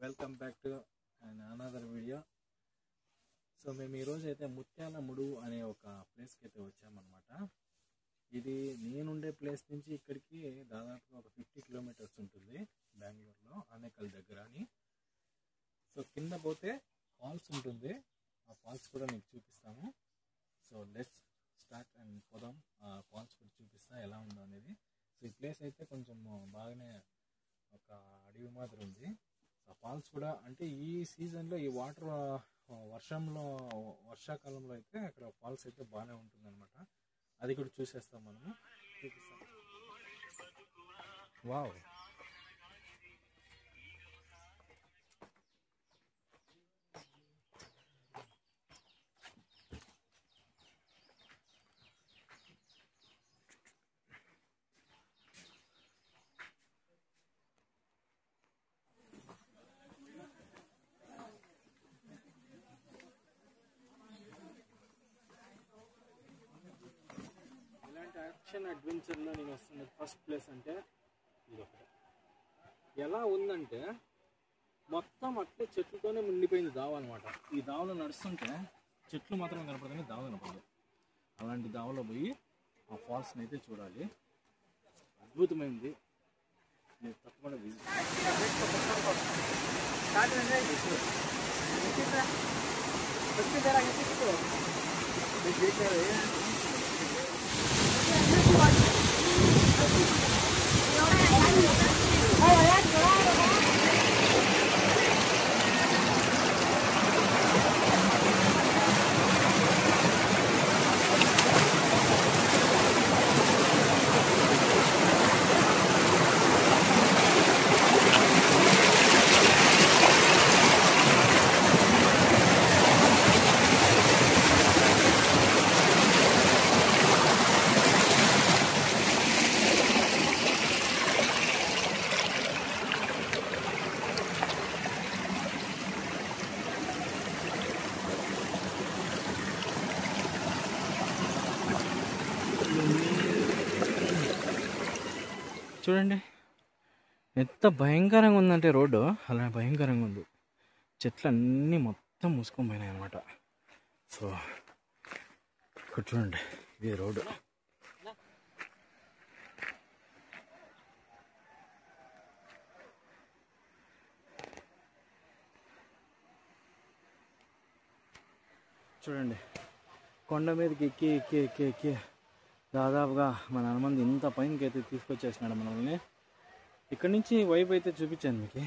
Welcome back to another video. So మేము ఈరోజు అయితే ముత్యాలముడు అనే ఒక ప్లేస్కి అయితే వచ్చామన్నమాట. ఇది నేనుండే ప్లేస్ నుంచి ఇక్కడికి దాదాపుగా ఒక 50 కిలోమీటర్స్ ఉంటుంది, బెంగళూరులో ఆనేకల్ దగ్గర అని. సో కింద పోతే ఫాల్స్ ఉంటుంది, ఆ ఫాల్స్ కూడా మీకు చూపిస్తాము. సో లెట్స్ స్టార్ట్ అండ్ పోదాం. ఆ ఫాల్స్ కూడా చూపిస్తా ఎలా ఉందో అనేది. సో ఈ ప్లేస్ అయితే కొంచెం బాగానే ఒక అడవి మాదిరి ఉంది. ఆ ఫాల్స్ కూడా అంటే ఈ సీజన్లో ఈ వాటర్ వర్షాకాలంలో అయితే అక్కడ ఫాల్స్ అయితే బాగానే ఉంటుంది అనమాట. అది కూడా చూసేస్తాం మనము, చూపిస్తాం. వావ్, ఇలాంటి యాక్షన్ అడ్వెంచర్లో నేను వస్తున్న ఫస్ట్ ప్లేస్ అంటే ఇది ఒకటి. ఎలా ఉందంటే మొత్తం అట్లే చెట్లతోనే నిండిపోయింది దావ అనమాట. ఈ దావలో నడుస్తుంటే చెట్లు మాత్రం కనపడదని దావ కనపడదు. అలాంటి దావలో పోయి ఆ ఫాల్స్ని అయితే చూడాలి. అద్భుతమైంది, నేను తప్పకుండా విజిట్. చూడండి ఎంత భయంకరంగా ఉందంటే రోడ్డు, అలా భయంకరంగా ఉంది. చెట్లు అన్నీ మొత్తం మూసుకొని పోయినాయి అనమాట. సో ఇక్కడ చూడండి, ఇది రోడ్డు. చూడండి, కొండ మీదకి ఎక్కి ఎక్కి ఎక్కి ఎక్కి దాదాపుగా మన హనుమంత్ ఇంత పైనకి అయితే తీసుకొచ్చేసినాడు మనల్ని. ఇక్కడ నుంచి వైపు అయితే చూపించాను మీకు.